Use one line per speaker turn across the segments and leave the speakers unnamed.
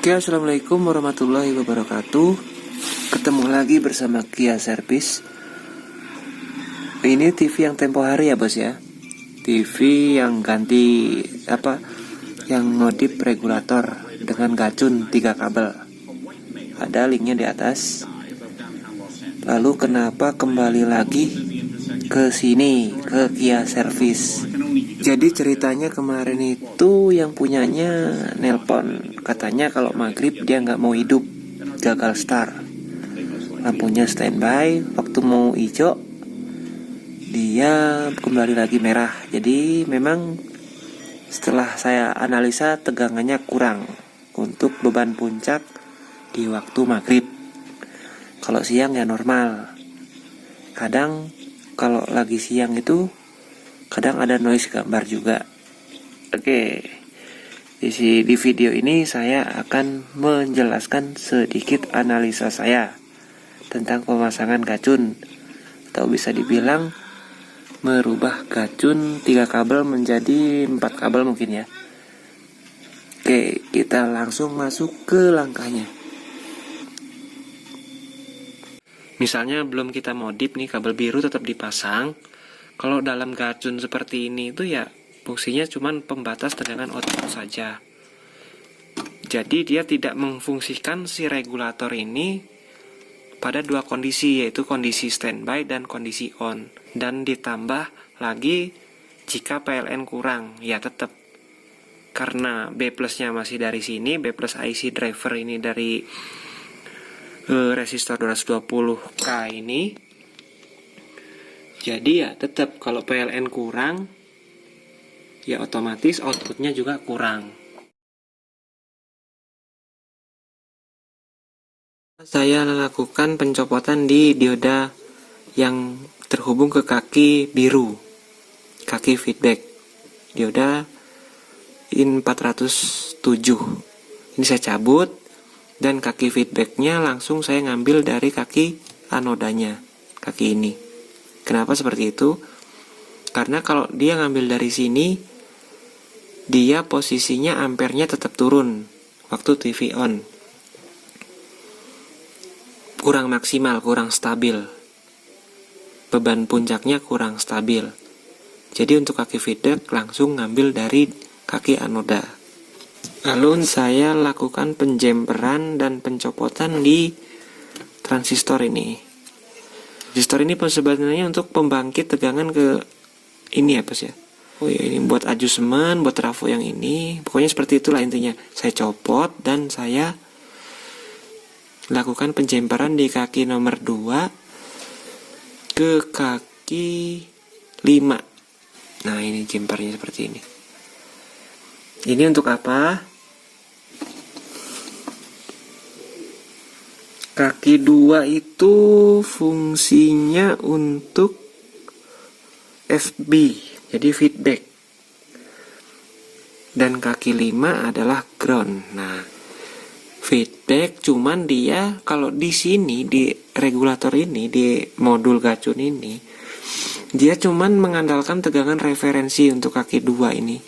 Oke, assalamualaikum warahmatullahi wabarakatuh. Ketemu lagi bersama Kia Service. Ini TV yang tempo hari ya bos ya. TV yang ganti yang modif regulator dengan gacun 3 kabel. Ada linknya di atas. Lalu kenapa kembali lagi ke sini, ke Kia Service? Jadi ceritanya kemarin itu yang punyanya nelpon, katanya kalau maghrib dia nggak mau hidup, gagal start, lampunya standby, waktu mau hijau dia kembali lagi merah. Jadi memang setelah saya analisa tegangannya kurang untuk beban puncak di waktu maghrib. Kalau siang ya normal. Kadang kalau lagi siang itu kadang ada noise gambar juga. Oke, di video ini saya akan menjelaskan sedikit analisa saya tentang pemasangan gacun, atau bisa dibilang merubah gacun 3 kabel menjadi 4 kabel mungkin ya. Oke, kita langsung masuk ke langkahnya. Misalnya belum kita modif nih, kabel biru tetap dipasang. Kalau dalam gacun seperti ini itu ya fungsinya cuma pembatas tegangan output saja. Jadi dia tidak memfungsikan si regulator ini pada dua kondisi, yaitu kondisi standby dan kondisi on. Dan ditambah lagi jika PLN kurang, ya tetap karena B plusnya masih dari sini, B plus IC driver ini dari resistor 220K ini. Jadi ya tetap kalau PLN kurang, ya otomatis outputnya juga kurang. Saya lakukan pencopotan di dioda yang terhubung ke kaki biru, kaki feedback, dioda IN 407. Ini saya cabut, dan kaki feedbacknya langsung saya ngambil dari kaki anodanya, kaki ini. Kenapa seperti itu? Karena kalau dia ngambil dari sini, dia posisinya ampernya tetap turun waktu TV on. Kurang maksimal, kurang stabil. Beban puncaknya kurang stabil. Jadi untuk kaki feedback langsung ngambil dari kaki anoda. Lalu saya lakukan penjemperan dan pencopotan di transistor ini. Transistor ini sebenarnya untuk pembangkit tegangan ke ini ya bos ya. Oh ya, ini buat adjustment, buat trafo yang ini. Pokoknya seperti itulah intinya. Saya copot dan saya lakukan penjemperan di kaki nomor 2 ke kaki 5. Nah ini jempernya seperti ini. Ini untuk apa? Kaki 2 itu fungsinya untuk FB, jadi feedback. Dan kaki 5 adalah ground. Nah, feedback cuman dia kalau di sini di regulator ini, di modul gacun ini, dia cuman mengandalkan tegangan referensi untuk kaki 2 ini.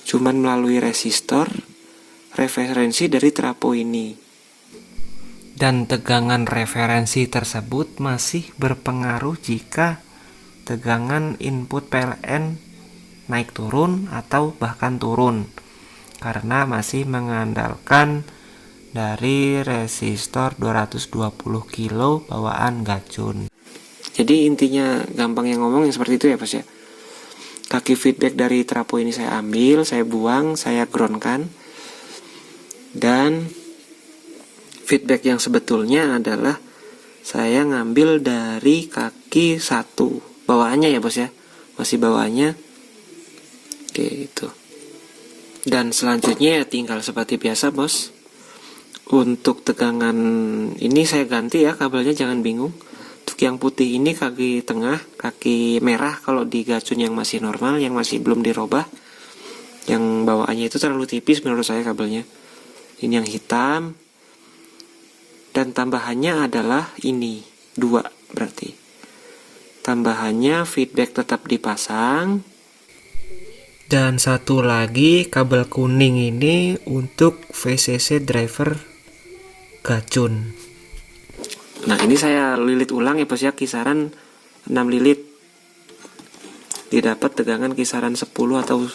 Cuman melalui resistor referensi dari trapo ini. Dan tegangan referensi tersebut masih berpengaruh jika tegangan input PLN naik turun atau bahkan turun, karena masih mengandalkan dari resistor 220 kilo bawaan gacun. Jadi intinya gampang yang ngomong yang seperti itu ya bos ya. Kaki feedback dari trapo ini saya ambil, saya buang, saya groundkan. Dan feedback yang sebetulnya adalah saya ngambil dari kaki 1 bawaannya ya bos ya, masih bawaannya. Oke itu. Dan selanjutnya ya tinggal seperti biasa bos. Untuk tegangan ini saya ganti ya kabelnya, jangan bingung. Untuk yang putih ini kaki tengah, kaki merah kalau di gacun yang masih normal, yang masih belum dirubah, yang bawaannya itu terlalu tipis menurut saya kabelnya. Ini yang hitam. Dan tambahannya adalah ini 2 berarti. Tambahannya feedback tetap dipasang. Dan satu lagi kabel kuning ini untuk VCC driver gacun. Nah, ini saya lilit ulang ya bos ya, kisaran 6 lilit. Didapat tegangan kisaran 10 atau 10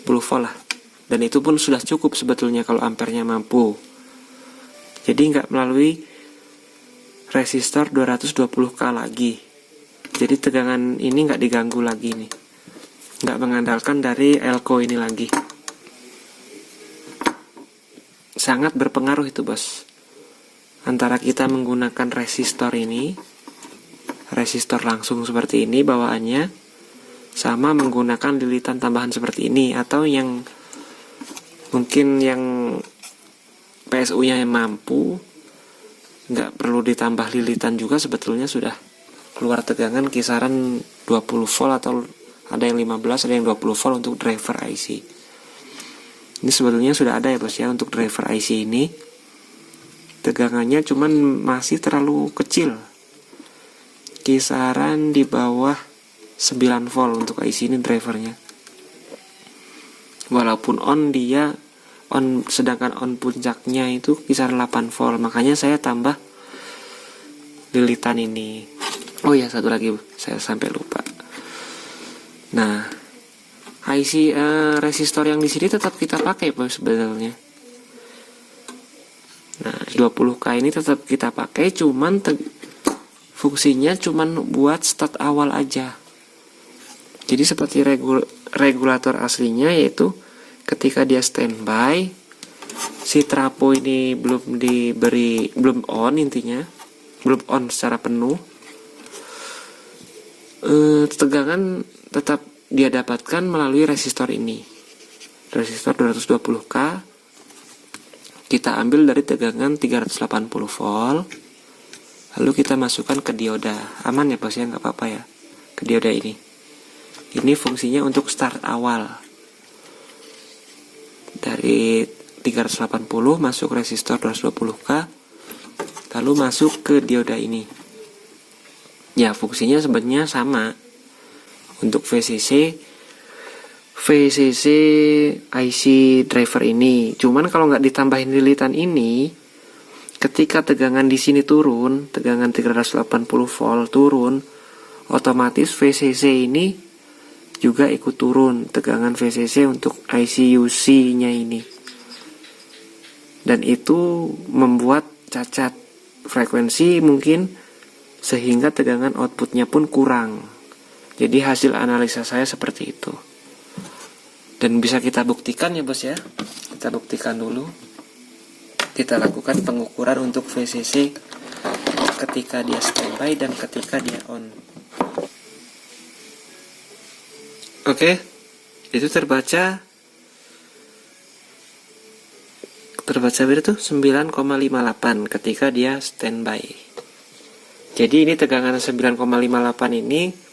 volt lah. Dan itu pun sudah cukup sebetulnya kalau ampernya mampu. Jadi nggak melalui resistor 220K lagi. Jadi tegangan ini nggak diganggu lagi nih. Nggak mengandalkan dari elko ini lagi. Sangat berpengaruh itu bos, antara kita menggunakan resistor ini, resistor langsung seperti ini bawaannya, sama menggunakan lilitan tambahan seperti ini, atau yang mungkin yang PSU nya yang mampu nggak perlu ditambah lilitan juga, sebetulnya sudah keluar tegangan kisaran 20 volt atau ada yang 15, ada yang 20 volt untuk driver IC. Ini sebetulnya sudah ada ya bos ya untuk driver IC ini. Tegangannya cuman masih terlalu kecil. Kisaran di bawah 9 volt untuk IC ini drivernya. Walaupun on dia on, sedangkan on puncaknya itu kisaran 8 volt. Makanya saya tambah lilitan ini. Oh ya, satu lagi saya sampai lupa. Nah, IC resistor yang di sini tetap kita pakai bos sebenarnya. Nah, 20K ini tetap kita pakai, cuman fungsinya cuman buat start awal aja. Jadi seperti regulator aslinya, yaitu ketika dia standby, si trapo ini belum on, intinya belum on secara penuh, tegangan tetap dia dapatkan melalui resistor ini, resistor 220K. Kita ambil dari tegangan 380 volt, lalu kita masukkan ke dioda. Aman ya bos ya, nggak apa-apa ya, ke dioda ini. Ini fungsinya untuk start awal. Dari 380 masuk resistor 220K, lalu masuk ke dioda ini. Ya, fungsinya sebenarnya sama untuk VCC IC driver ini. Cuman kalau nggak ditambahin lilitan ini, ketika tegangan di sini turun, tegangan 380 volt turun, otomatis VCC ini juga ikut turun, tegangan VCC untuk IC UC-nya ini. Dan itu membuat cacat frekuensi mungkin, sehingga tegangan outputnya pun kurang. Jadi hasil analisa saya seperti itu. Dan bisa kita buktikan ya bos ya. Kita buktikan dulu. Kita lakukan pengukuran untuk VCC ketika dia standby dan ketika dia on. Oke, itu terbaca berapa tuh? 9,58 ketika dia standby. Jadi ini tegangan 9,58 ini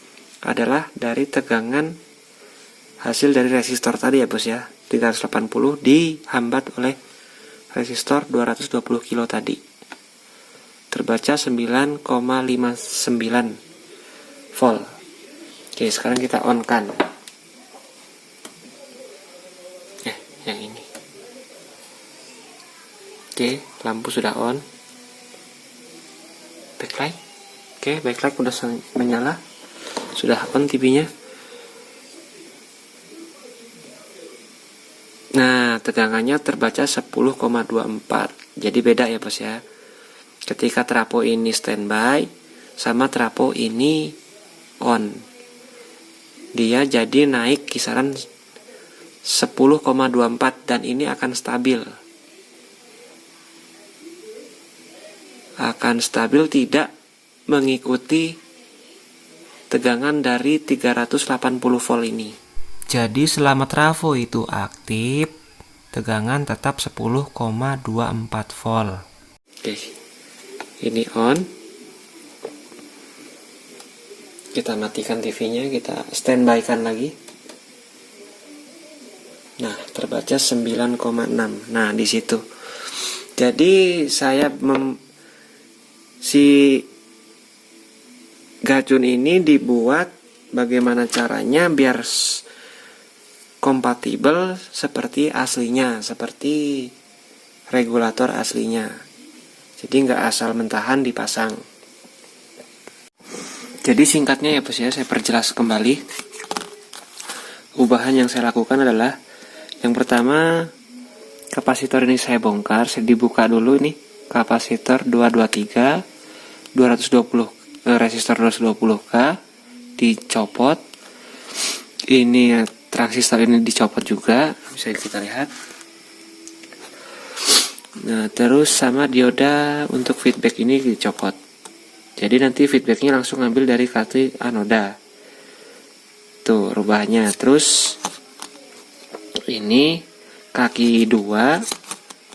adalah dari tegangan hasil dari resistor tadi ya bos ya, 380 dihambat oleh resistor 220 kilo tadi. Terbaca 9,59 volt. Oke, sekarang kita on kan. Yang ini. Oke, lampu sudah on. Backlight. Oke, backlight udah menyala. Sudah on TV-nya. Nah, tegangannya terbaca 10,24. Jadi beda ya bos ya. Ketika trapo ini standby sama trapo ini on, dia jadi naik kisaran 10,24 dan ini akan stabil. Akan stabil, tidak mengikuti tegangan dari 380 volt ini. Jadi selama trafo itu aktif, tegangan tetap 10,24 volt. Oke, ini on. Kita matikan TV-nya, kita standby kan lagi. Nah, terbaca 9,6. Nah, di situ. Jadi saya si gacun ini dibuat bagaimana caranya biar kompatibel seperti aslinya, seperti regulator aslinya. Jadi nggak asal mentahan dipasang. Jadi singkatnya ya bos ya, saya perjelas kembali. Ubahan yang saya lakukan adalah, yang pertama, kapasitor ini saya bongkar, saya dibuka dulu nih, kapasitor 223, 220, resistor 220K, dicopot. Ini transistor ini dicopot juga, bisa kita lihat. Nah, terus sama dioda untuk feedback ini dicopot. Jadi nanti feedbacknya langsung ngambil dari kartu anoda. Tuh rubahannya. Terus ini kaki 2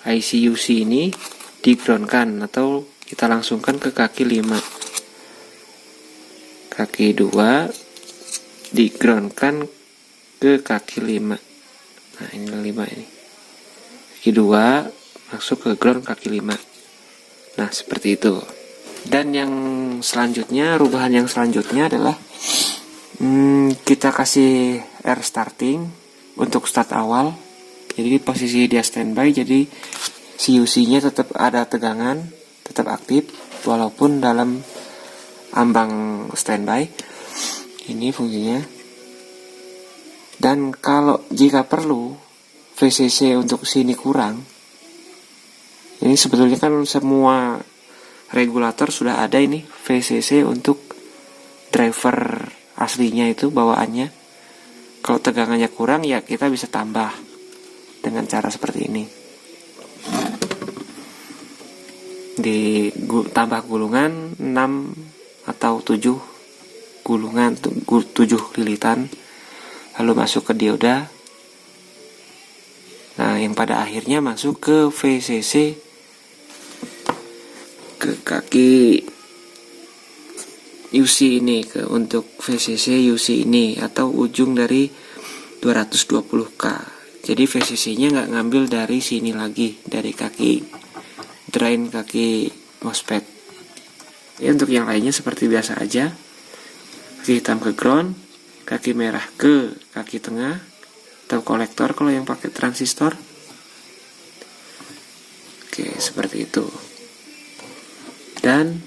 IC/UC ini di-groundkan atau kita langsungkan ke kaki 5. Kaki 2 di-groundkan ke kaki 5. Nah, ini 5 ini. Kaki 2 masuk ke ground kaki 5. Nah, seperti itu. Dan yang selanjutnya, rubahan yang selanjutnya adalah kita kasih air starting untuk start awal. Jadi posisi dia standby, jadi CUC-nya tetap ada tegangan, tetap aktif walaupun dalam ambang standby. Ini fungsinya. Dan kalau jika perlu VCC untuk sini kurang, ini sebetulnya kan semua regulator sudah ada ini VCC untuk driver aslinya itu bawaannya. Kalau tegangannya kurang ya kita bisa tambah dengan cara seperti ini. Ditambah gulungan 6 atau 7 gulungan, 7 lilitan, lalu masuk ke dioda. Nah, yang pada akhirnya masuk ke VCC, ke kaki UC ini, untuk VCC UC ini atau ujung dari 220K. Jadi VCC-nya nggak ngambil dari sini lagi, dari kaki drain, kaki MOSFET. Ya, untuk yang lainnya seperti biasa aja. Kaki hitam ke ground, kaki merah ke kaki tengah atau kolektor kalau yang pakai transistor. Oke, seperti itu. Dan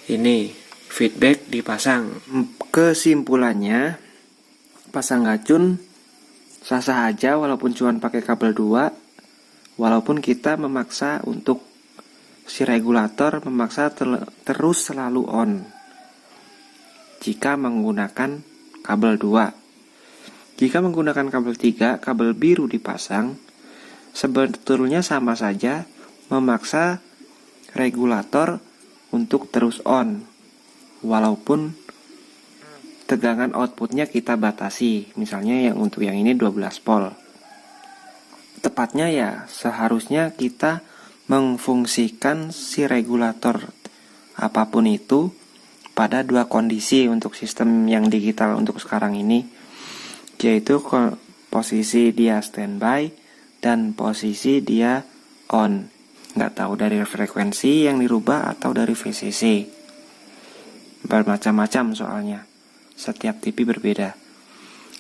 ini feedback dipasang. Kesimpulannya, pasang gacun sah-sah aja walaupun cuma pakai kabel 2, walaupun kita memaksa untuk si regulator memaksa terus selalu on jika menggunakan kabel 2. Jika menggunakan kabel 3, kabel biru dipasang, sebetulnya sama saja memaksa regulator untuk terus on walaupun tegangan outputnya kita batasi. Misalnya yang untuk yang ini 12 volt. Tepatnya ya seharusnya kita memfungsikan si regulator apapun itu pada dua kondisi untuk sistem yang digital untuk sekarang ini, yaitu posisi dia standby dan posisi dia on. Nggak tahu dari frekuensi yang dirubah atau dari VCC. Bermacam-macam soalnya. Setiap TV berbeda.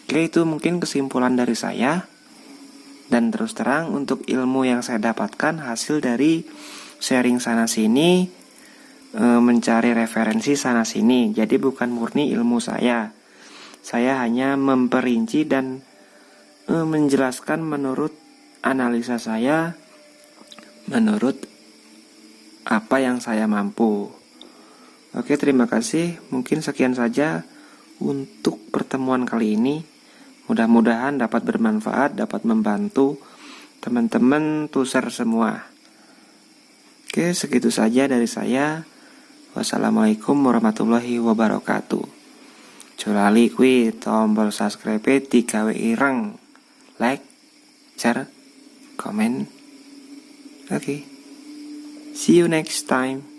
Oke, itu mungkin kesimpulan dari saya. Dan terus terang untuk ilmu yang saya dapatkan hasil dari sharing sana-sini, mencari referensi sana-sini. Jadi bukan murni ilmu saya. Saya hanya memperinci dan menjelaskan menurut analisa saya, menurut apa yang saya mampu. Oke, terima kasih. Mungkin sekian saja untuk pertemuan kali ini. Mudah-mudahan dapat bermanfaat, dapat membantu teman-teman tuser semua. Oke, segitu saja dari saya. Wassalamualaikum warahmatullahi wabarakatuh. Jolali kui tombol subscribe digawe ireng, like, share, komen. Oke. See you next time.